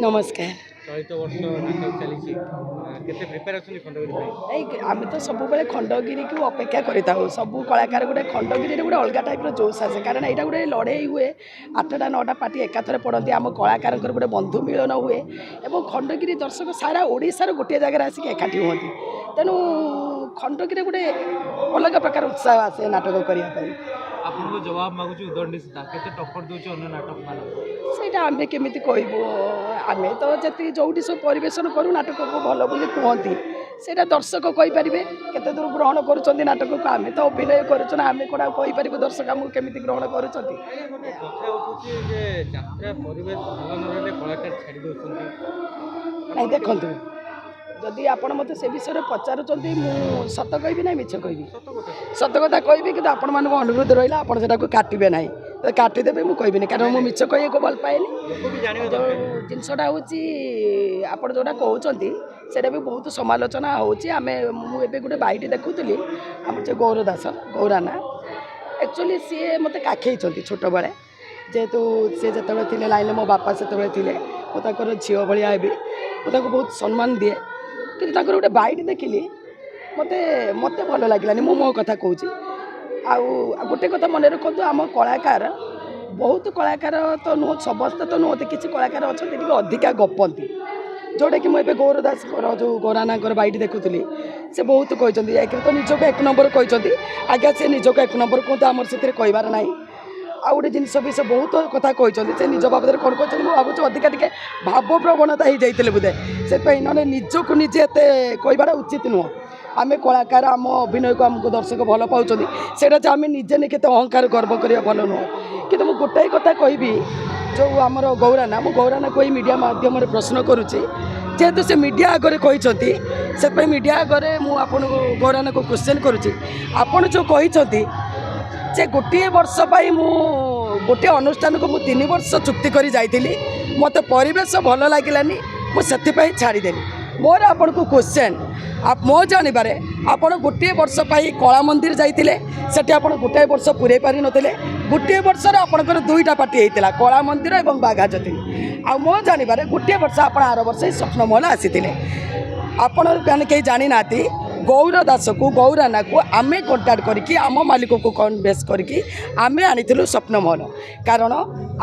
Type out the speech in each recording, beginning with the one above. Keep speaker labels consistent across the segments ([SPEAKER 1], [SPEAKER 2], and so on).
[SPEAKER 1] नमस्कार।
[SPEAKER 2] चलित वर्ष नाटक चली केते प्रिपेयर अछन खंडगिरी
[SPEAKER 1] आम तो सब बेले खंडगिरी को अपेक्षा करता सब कलाकार गोटे खंडगिरी गोटे अलग टाइप जोश आसे कारण यहाँ गोटे लड़े हुए 8टा 9टा पार्टी एकाथरे पड़ती आम कलाकार गोटे बंधु मिलन हुए और खंडगिरी दर्शक सारा ओडिशार गोटे जगह आसिक एकाठी हुए तेणु खंडगिरी गोटे अलग प्रकार उत्साह आसे नाटक करने
[SPEAKER 2] आपको जवाब मागुची उदंडी सीता केते टक्कर दोची अन्य नाटक मान
[SPEAKER 1] ସେଇଟା ଆମେ କେମିତି କହିବୁ ଆମେ ତ ଯେତିକି ଯୋଉଠି ସବୁ ପରିବେଷଣ କରୁ ନାଟକକୁ ଭଲ ବୋଲି କୁହନ୍ତି ସେଇଟା ଦର୍ଶକ କହିପାରିବେ କେତେ ଦୂର ଗ୍ରହଣ କରୁଛନ୍ତି ନାଟକକୁ ଆମେ ତ ଅଭିନୟ କରୁଛୁ ନା ଆମେ କ'ଣ କହିପାରିବୁ ଦର୍ଶକ ଆମକୁ କେମିତି ଗ୍ରହଣ କରୁଛନ୍ତି
[SPEAKER 2] କଥା ଉଠୁଛି ଯେ ଯାତ୍ରା ପରିବେଶ ଭଲ ନହେଲେ କଳାକାର ଛାଡ଼ି ଦେଉଛନ୍ତି
[SPEAKER 1] ନାଇଁ ଦେଖନ୍ତୁ ଯଦି ଆପଣ ମୋତେ ସେ ବିଷୟରେ ପଚାରୁଛନ୍ତି ମୁଁ ସତ କହିବି ନା ମିଛ କହିବି ସତ କଥା କହିବି କିନ୍ତୁ ଆପଣମାନଙ୍କୁ ଅନୁରୋଧ ରହିଲା ଆପଣ ସେଟାକୁ କାଟିବେ ନାହିଁ କାଟିଦେବେ ମୁଁ କହିବିନି କାରଣ ମୁଁ ମିଛ କହିବାକୁ ଭଲ ପାଏନି ଯେଉଁ ଜିନିଷଟା ହେଉଛି ଆପଣ ଯେଉଁଟା କହୁଛନ୍ତି ସେଇଟା ବି ବହୁତ ସମାଲୋଚନା ହେଉଛି ମୁଁ ଏବେ ଗୋଟେ ବାଇଟି ଦେଖୁଥିଲି ଆମର ଯେ ଗୌର ଦାସ ଗୌରାନା ଆକ୍ଚୁଆଲି ସିଏ ମୋତେ କାଖେଇଛନ୍ତି ଛୋଟବେଳେ ଯେହେତୁ ସିଏ ଯେତେବେଳେ ଥିଲେ ଲାଇନ୍ରେ ମୋ ବାପା ସେତେବେଳେ ଥିଲେ ମୁଁ ତାଙ୍କର ଝିଅ ଭଳିଆ ହେବି ମୁଁ ତାଙ୍କୁ ବହୁତ ସମ୍ମାନ ଦିଏ କିନ୍ତୁ ତାଙ୍କର ଗୋଟେ ବାଇଟ୍ ଦେଖିଲି ମୋତେ ଭଲ ଲାଗିଲାନି ମୁଁ ମୋ କଥା କହୁଛି ଆଉ ଗୋଟେ କଥା ମନେ ରଖନ୍ତୁ ଆମ କଳାକାର ବହୁତ କଳାକାର ତ ନୁହଁ ସମସ୍ତେ ତ ନୁହଁନ୍ତି କିଛି କଳାକାର ଅଛନ୍ତି ଟିକେ ଅଧିକା ଗପନ୍ତି ଯେଉଁଟାକି ମୁଁ ଏବେ ଗୌର ଦାସଙ୍କର ଯେଉଁ ଗୌରାନାଙ୍କର ବାଇଟ୍ ଦେଖୁଥିଲି ସେ ବହୁତ କହିଛନ୍ତି ଏକରେ ତ ନିଜକୁ 1 ନମ୍ବର କହିଛନ୍ତି ଆଜ୍ଞା ସେ ନିଜକୁ 1 ନମ୍ବର କୁହନ୍ତୁ ଆମର ସେଥିରେ କହିବାର ନାହିଁ ଆଉ ଗୋଟେ ଜିନିଷ ବି ସେ ବହୁତ କଥା କହିଛନ୍ତି ସେ ନିଜ ବାବଦରେ କ'ଣ କହିଛନ୍ତି ମୁଁ ଭାବୁଛି ଅଧିକା ଟିକେ ଭାବପ୍ରବଣତା ହେଇଯାଇଥିଲେ ବୋଧେ ସେଥିପାଇଁ ନହେଲେ ନିଜକୁ ନିଜେ ଏତେ କହିବାଟା ଉଚିତ ନୁହଁ ଆମେ କଳାକାର ଆମ ଅଭିନୟକୁ ଆମକୁ ଦର୍ଶକ ଭଲ ପାଉଛନ୍ତି ସେଇଟା ଯେ ଆମେ ନିଜେ ନେଇ କେତେ ଅହଙ୍କାର ଗର୍ବ କରିବା ଭଲ ନୁହଁ କିନ୍ତୁ ମୁଁ ଗୋଟାଏ କଥା କହିବି ଯେଉଁ ଆମର ଗୌରାନା ମୁଁ ଗୌରାନାକୁ ଏଇ ମିଡ଼ିଆ ମାଧ୍ୟମରେ ପ୍ରଶ୍ନ କରୁଛି ଯେହେତୁ ସେ ମିଡ଼ିଆ ଆଗରେ କହିଛନ୍ତି ସେଥିପାଇଁ ମିଡ଼ିଆ ଆଗରେ ମୁଁ ଆପଣଙ୍କୁ ଗୌରାନାକୁ କ୍ୱେଶ୍ଚନ୍ କରୁଛି ଆପଣ ଯେଉଁ କହିଛନ୍ତି ଯେ ଗୋଟିଏ ବର୍ଷ ପାଇଁ ମୁଁ ଗୋଟିଏ ଅନୁଷ୍ଠାନକୁ ମୁଁ 3 ବର୍ଷ ଚୁକ୍ତି କରି ଯାଇଥିଲି ମୋତେ ପରିବେଶ ଭଲ ଲାଗିଲାନି ମୁଁ ସେଥିପାଇଁ ଛାଡ଼ିଦେଲି ମୋର ଆପଣଙ୍କୁ କ୍ୱେଶ୍ଚନ୍ ମୋ ଜାଣିବାରେ ଆପଣ ଗୋଟିଏ ବର୍ଷ ପାଇଁ କଳା ମନ୍ଦିର ଯାଇଥିଲେ ସେଠି ଆପଣ ଗୋଟାଏ ବର୍ଷ ପୂରାଇ ପାରିନଥିଲେ ଗୋଟିଏ ବର୍ଷରେ ଆପଣଙ୍କର 2ଟା ପାର୍ଟି ହେଇଥିଲା କଳା ମନ୍ଦିର ଏବଂ ବାଘା ଯତୀନ ଆଉ ମୋ ଜାଣିବାରେ ଗୋଟିଏ ବର୍ଷ ଆପଣ ଆର ବର୍ଷ ସ୍ୱପ୍ନମହଲ ଆସିଥିଲେ ଆପଣ ମାନେ କେହି ଜାଣିନାହାନ୍ତି ଗୌର ଦାସକୁ ଗୌରାନାକୁ ଆମେ କଣ୍ଟାକ୍ଟ କରିକି ଆମ ମାଲିକକୁ କନଭେନ୍ସ କରିକି ଆମେ ଆଣିଥିଲୁ ସ୍ୱପ୍ନମହଲ କାରଣ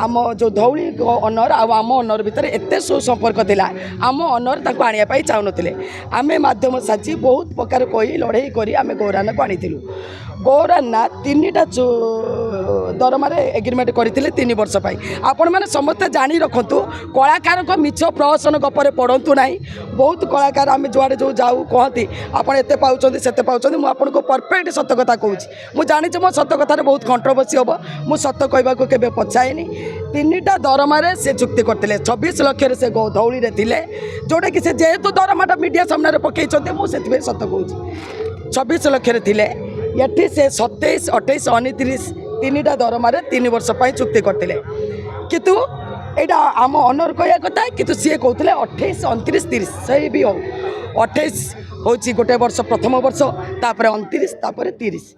[SPEAKER 1] ଆମ ଯେଉଁ ଧଉଳି ଅନର ଆଉ ଆମ ଅନର ଭିତରେ ଏତେ ସୁସମ୍ପର୍କ ଥିଲା ଆମ ଅନର ତାଙ୍କୁ ଆଣିବା ପାଇଁ ଚାହୁଁନଥିଲେ ଆମେ ମାଧ୍ୟମ ସାଜି ବହୁତ ପ୍ରକାର କହି ଲଢ଼େଇ କରି ଆମେ ଗୌରାନାକୁ ଆଣିଥିଲୁ ଗୌରାନା 3ଟା ଦରମାରେ ଏଗ୍ରିମେଣ୍ଟ କରିଥିଲେ 3 ବର୍ଷ ପାଇଁ ଆପଣମାନେ ସମସ୍ତେ ଜାଣି ରଖନ୍ତୁ କଳାକାରଙ୍କ ମିଛ ପ୍ରହସନ ଗପରେ ପଡ଼ନ୍ତୁ ନାହିଁ ବହୁତ କଳାକାର ଆମେ ଯୁଆଡ଼େ ଯେଉଁ ଯାଉ କହନ୍ତି ଆପଣ ଏତେ ପାଉଛନ୍ତି ସେତେ ପାଉଛନ୍ତି ମୁଁ ଆପଣଙ୍କୁ ପରଫେକ୍ଟ ସତ କଥା କହୁଛି ମୁଁ ଜାଣିଛି ମୋ ସତ କଥାରେ ବହୁତ କଣ୍ଟ୍ରୋଭର୍ସି ହେବ ମୁଁ ସତ କହିବାକୁ କେବେ ପଛାଏନି 3ଟା ଦରମାରେ ସେ ଚୁକ୍ତି କରିଥିଲେ 26 ଲକ୍ଷରେ ସେ ଧଉଳିରେ ଥିଲେ ଯେଉଁଟାକି ସେ ଯେହେତୁ ଦରମାଟା ମିଡ଼ିଆ ସାମ୍ନାରେ ପକାଇଛନ୍ତି ମୁଁ ସେଥିପାଇଁ ସତ କହୁଛି 26 ଲକ୍ଷରେ ଥିଲେ ଏଠି ସେ 27 28 29 3ଟା ଦରମାରେ 3 ବର୍ଷ ପାଇଁ ଚୁକ୍ତି କରିଥିଲେ କିନ୍ତୁ ଏଇଟା ଆମ ଅନର କହିବା କଥା କିନ୍ତୁ ସିଏ କହୁଥିଲେ 28 29 30 ସେଇ ବି ହଉ 28 ହେଉଛି ଗୋଟେ ବର୍ଷ ପ୍ରଥମ ବର୍ଷ ତାପରେ 29 ତାପରେ 30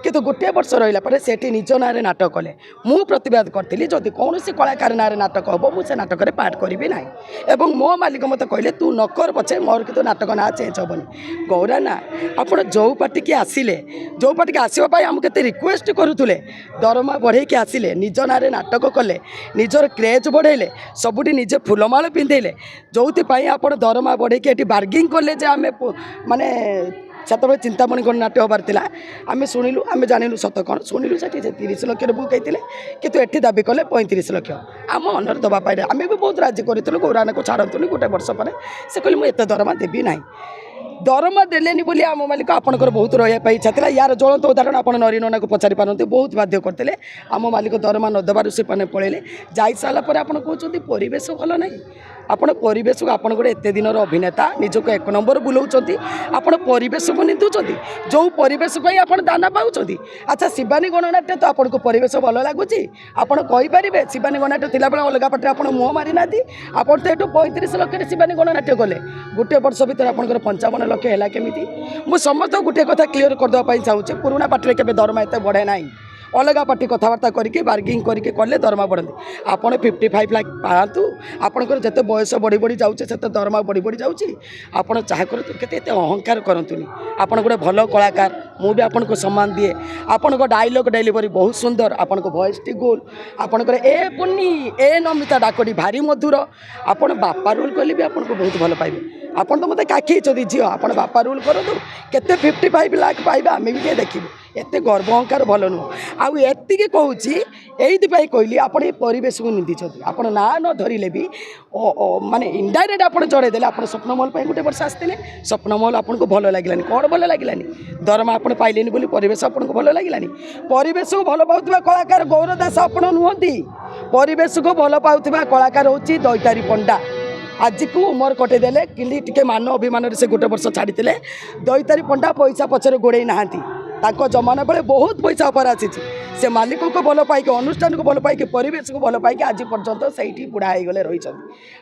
[SPEAKER 1] କିନ୍ତୁ ଗୋଟିଏ ବର୍ଷ ରହିଲା ପରେ ସେଠି ନିଜ ନାଁରେ ନାଟକ କଲେ ମୁଁ ପ୍ରତିବାଦ କରିଥିଲି ଯଦି କୌଣସି କଳାକାର ନାଁରେ ନାଟକ ହେବ ମୁଁ ସେ ନାଟକରେ ପାର୍ଟ କରିବି ନାହିଁ ଏବଂ ମୋ ମାଲିକ ମୋତେ କହିଲେ ତୁ ନ କର ପଛେ ମୋର କିନ୍ତୁ ନାଟକ ନାଁ ଚେଞ୍ଜ ହେବନି ଗୌରାନା ଆପଣ ଯେଉଁ ପାର୍ଟିକି ଆସିଲେ ଯେଉଁ ପାର୍ଟିକି ଆସିବା ପାଇଁ ଆମକୁ କେତେ ରିକ୍ୱେଷ୍ଟ କରୁଥିଲେ ଦରମା ବଢ଼େଇକି ଆସିଲେ ନିଜ ନାଁରେ ନାଟକ କଲେ ନିଜର କ୍ରେଜ୍ ବଢ଼େଇଲେ ସବୁଠି ନିଜେ ଫୁଲମାଳ ପିନ୍ଧେଇଲେ ଯେଉଁଥିପାଇଁ ଆପଣ ଦରମା ବଢ଼େଇକି ଏଠି ବାର୍ଗିଂ କଲେ ଯେ ଆମେ ମାନେ ସେତେବେଳେ ଚିନ୍ତାମଣି ଗଣନାଟ୍ୟ ହେବାର ଥିଲା ଆମେ ଶୁଣିଲୁ ଆମେ ଜାଣିଲୁ ସତ କ'ଣ ଶୁଣିଲୁ ସେଠି ସେ 30 ଲକ୍ଷରେ ବୁକ୍ ହେଇଥିଲେ କିନ୍ତୁ ଏଠି ଦାବି କଲେ 35 ଲକ୍ଷ ଆମ ଅନର ଦେବା ପାଇଁ ଆମେ ବି ବହୁତ ରାଜି କରିଥିଲୁ ଗୌରାନାକୁ ଛାଡ଼ନ୍ତୁନି ଗୋଟେ ବର୍ଷ ପରେ ସେ କହିଲେ ମୁଁ ଏତେ ଦରମା ଦେବି ନାହିଁ ଦରମା ଦେଲେନି ବୋଲି ଆମ ମାଲିକ ଆପଣଙ୍କର ବହୁତ ରହିବା ପାଇଁ ଇଚ୍ଛା ଥିଲା ୟାର ଜ୍ୱଳନ୍ତ ଉଦାହରଣ ଆପଣ ନରିନନାକୁ ପଚାରି ପାରନ୍ତି ବହୁତ ବାଧ୍ୟ କରିଥିଲେ ଆମ ମାଲିକ ଦରମା ନ ଦେବାରୁ ସେମାନେ ପଳେଇଲେ ଯାଇସାରିଲା ପରେ ଆପଣ କହୁଛନ୍ତି ପରିବେଶ ଭଲ ନାହିଁ ଆପଣ ପରିବେଶକୁ ଆପଣ ଗୋଟେ ଏତେ ଦିନର ଅଭିନେତା ନିଜକୁ 1 ନମ୍ବର ବୁଲାଉଛନ୍ତି ଆପଣ ପରିବେଶକୁ ନିନ୍ଦୁଛନ୍ତି ଯେଉଁ ପରିବେଶ ପାଇଁ ଆପଣ ଦାନା ପାଉଛନ୍ତି ଆଚ୍ଛା ଶିବାନୀ ଗଣନାଟ୍ୟ ତ ଆପଣଙ୍କୁ ପରିବେଶ ଭଲ ଲାଗୁଛି ଆପଣ କହିପାରିବେ ଶିବାନୀ ଗଣନାଟ୍ୟ ଥିଲାବେଳେ ଅଲଗା ପାଟରେ ଆପଣ ମୁହଁ ମାରିନାହାନ୍ତି ଆପଣ ତ ଏଠୁ 35 ଲକ୍ଷରେ ଶିବାନୀ ଗଣନାଟ୍ୟ କଲେ ଗୋଟିଏ ବର୍ଷ ଭିତରେ ଆପଣଙ୍କର 55 ଲକ୍ଷ ହେଲା କେମିତି ମୁଁ ସମସ୍ତଙ୍କୁ ଗୋଟିଏ କଥା କ୍ଲିୟର କରିଦେବା ପାଇଁ ଚାହୁଁଛି ପୁରୁଣା ପାର୍ଟିରେ କେବେ ଦରମା ଏତେ ବଢ଼େ ନାହିଁ अलग पार्टी कथबार्ता करके बार्गिंग करके कले दरमा बढ़ती आपड़ 55 लाख पातु आपंकर जिते बयस बढ़ी बढ़ी जाऊे से दरमा बढ़ी बढ़ी जाऊँगी आपड़ चाह कर अहंकार करतुनि आप गोटे भल कलाकार मुझे आपको सम्मान दिए आपण डायलॉग डेलीवरी बहुत सुंदर आपण वॉइस टी गुल आपणकर ए पुन्नी ए नमिता डाकटी भारी मधुर आपण बापा रोल कले भी आपको बहुत भल पाइबे आपन तो मत काखी झील आप बापा रोल करूँ केते 55 लाख पाइबा आम भी टे देखू एत गर्व अहंकार भल नुह आउ एति कहूँ ये कहली आप परिवेश को निंदी आप ना न धरले भी माने इनडायरेक्ट आप चढ़ेदेले आप स्वप्नमहल गोटे वर्ष आसते स्वप्नमहल आपको भल लगे कौन भल लगे दरमा आप पाइले बोली परिवेश आपको भल लगे परिवेश को भल पाउथिबा कलाकार गौर दास आपण नुहति परिवेश को भल पाउथिबा कलाकार होची दैतारी पंडा आज को उमर कटेदेले कि टे मान अभिमान से गोटे वर्ष छाड़ी दैतारी पंडा पैसा पछरे गोड़े नहांती ताको जमाना बेले बहुत पैसा ऊपर आसी से मालिक को भल पाई अनुष्ठान को भल पाई परिवेश को भल पाई आज पर्यंत से बुढ़ा हो गले रही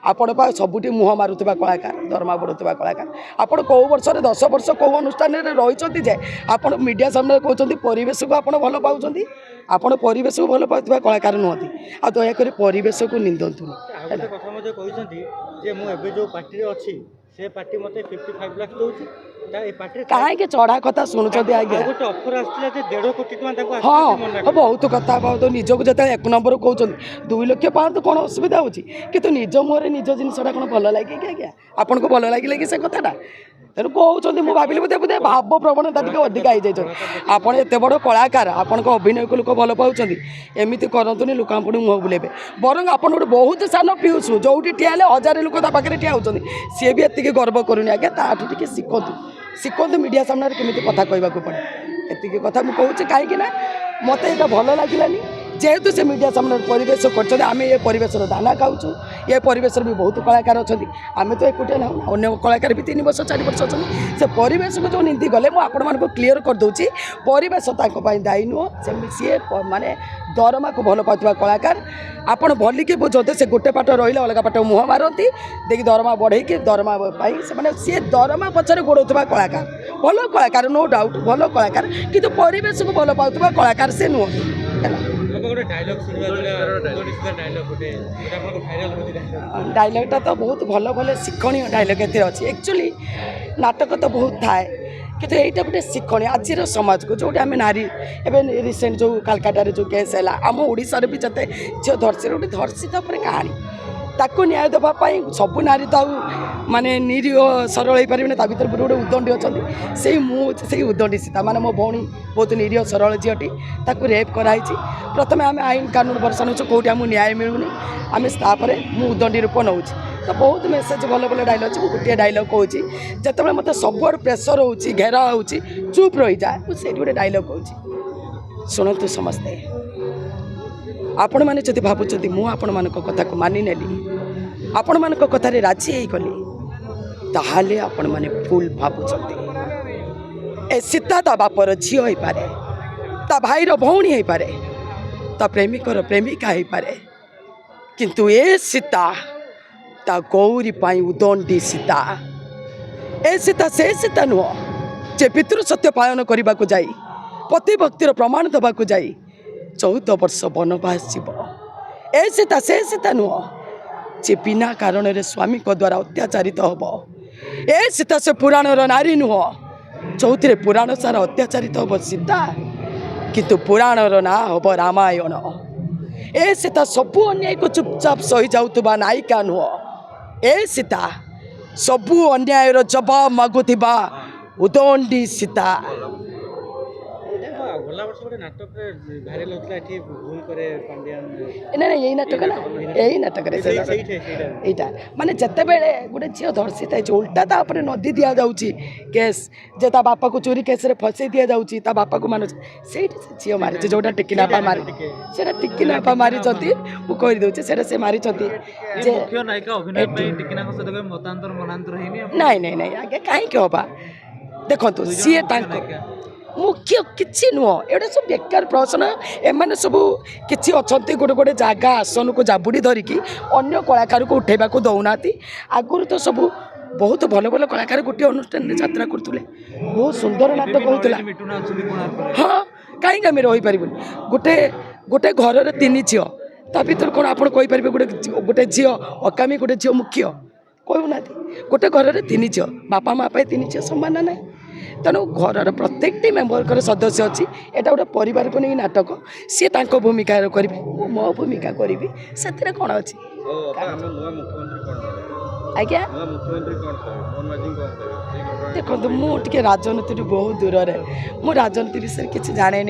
[SPEAKER 1] आपण सबुठी मुह मारुवा कलाकार दरमा बढ़ुवा कलाकार आपण कौ वर्ष 10 वर्ष कौ अनुष्ठान रही जे आप मीडिया सामने कहते परिवेश को आप भल पाँच आपण परिवेश को भल पाउथिबा कलाकार नुहति आ दयाकोरी परिवेश को निंदतु
[SPEAKER 2] कथा मते कहउछंती जे मु एबे जो पार्टी रे अछि से पार्टी मते 55 लाख दोछि ता ए पार्टी
[SPEAKER 1] काहे के चढ़ा कथा सुनुछथि आज्ञा
[SPEAKER 2] गोटे ऑफर आस्तिला जे 1.5 कोटी टका ताको
[SPEAKER 1] हाँ बहुत कथा बहुत निजक जो 1 नंबर कहते 2 लाख पाँच कौन असुविधा होची कि निज मुहर निज जिनसा कौन भल लगे कि आज्ञा आपन को भल लगे कि से कथाटा तेणु कहते मुझे भाविली बोधे बोधे भाव प्रवणता टी अधिका हो जाए आपड़ एत बड़ कलाकार आपण अभिनय को लोक भल पाँच एमती करतुनि लोक आप मुँह बुलेबे बरं आप गोटे बहुत सान पीऊँ जो ठिया 1000 लोक पाखे ठिया होती सी भी एति गर्व करूनी आज्ञा ताठू टे शिखु मीडिया सामने केमी कथा कहवाक पड़े एति कथा मुझे कहीं मत यहाँ भल लगे जेहेतु से मीडिया सामने परिवेश करें ये परिवेश दाना खाऊँ ये परिवेश भी बहुत कलाकार अच्छा आम तो एकुटिया ना अन्य कलाकार भी 3 वर्ष 4 वर्ष अच्छा से परिवेश को जो निंदी गले मुझे क्लीयर करदे परिवेश दायी नुह सी माने दरमा को भल पाउथिबा कलाकार आपण भलिके बुझते से गोटे पाठ रही अलग पाठ मुह मारती देखिए दरमा बढ़े दरमा से सी दरमा पछरे गोड़ौथिबा कलाकार भल कलाकार नो डाउट भल कलाकार किंतु परिवेश को भल पाउथिबा कलाकार से नुह डायलॉगटा तो बहुत भल भल शिक्षणीय डायलॉग एतिर अच्छी एक्चुअली नाटक तो बहुत थाए कि यहाँ गोटे शिक्षण आज समाज को जो आम नारी एवं रिसेंट जो कालकाटार जो केस है आम ओडिशा भी जिते झील धर्षी गोटे धर्षित कहानी ताकू न्याय देवाई सब नारी तो माने निरीह सरल हो पारे ता भर गोटे उदंडी अच्छा से उदंडी सीता माने मो भौणी बहुत निरीह सरल झीटी ताकू रेप कराई प्रथम आम आईन कानून वर्षा नौ कौटी आमको न्याय मिलूनी आम तापर मु उदंडी रूप नौ तो बहुत मेसेज भल भल डायलॉग अच्छे गोटे डायलॉग कहूँ जिते मत सब प्रेसर हो घेरा हो चुप रही जाए मुझे गोटे डायलॉग कहूँ शुणु समस्ते आपण मैंने जब भावुं मुझे कथा को मानि नेली आपण मान कथार राजी हो गली ताहले आपण मैंने भूल भावुं ए सीता ता बापर झी हो पारे ता भाईर भौणी हो पारे ता प्रेमिकर प्रेमिका हो पारे किंतु ए सीता ता गौरी पाई उदंडी सीता ए सीता से सीता नुह जे पितृ सत्य पालन करने को जाई पति भक्तिर प्रमाण दबा को जाई 14 वर्ष वनवास जीव ए सीता से सीता नुह जे बिना कारण रे स्वामी को द्वारा अत्याचारित हम ए सीता से पुराणर नारी नुह जो पुराण सारा अत्याचारित हम सीता किंतु पुराणर ना हम रामायण ए सीता सबू अन्याय को चुपचाप सही जाऊा नायिका नुह ए सीता सबू अन्यायर जवाब मागुथिबा उदंडी सीता
[SPEAKER 2] गला वर्ष गोटे नाटक भाइराल होता है भूल करे पांड्यान
[SPEAKER 1] ना ना यही नाटक ना यही नाटक यहाँ माने जिते बड़े गोटे झील धर्षित है उल्टा तापर नदी दि जाऊँगी केस जे ता बापा को चोरी केस रे फसई दि जाऊँगी ता बापा को मान से झील मारी जोटा टिकिनापा मारी से टिकिनापा मारी मुझे से मारी नाई नाई नाई आगे कहीं हवा देखो सी मुख्य किसी नुह एटा सब बेकार प्रश्न एम सब किसी अच्छा गोटे गोटे जगह आसन को जाबुड़ी धरिकी अन्य कलाकार को उठेबा को दौना आगुरी तो सब बहुत भल भल कलाकार गोटे अनुष्ठान में यात्रा करते बहुत सुंदर नाटक होता हाँ କାହିଁକି ଆମେ ରହିପାରିବୁନି गोटे गोटे घर 3 झील ता भर कौन आप कहींपारे गोटे गोटे झील अकामी गोटे झील मुख्य कहूना गोटे घर 3 झील बापा माँ 3 झील सम्मान ना तेणु घर प्रत्येक मेम्बर सदस्य अच्छी एटा गोटे परिवार को नहीं नाटक सी भूमिका करेंगे मो भूमिका करी से कौन अच्छी आज्ञा देखो मुझे राजनीति बहुत दूर है मु राजनीति विषय किसी जाने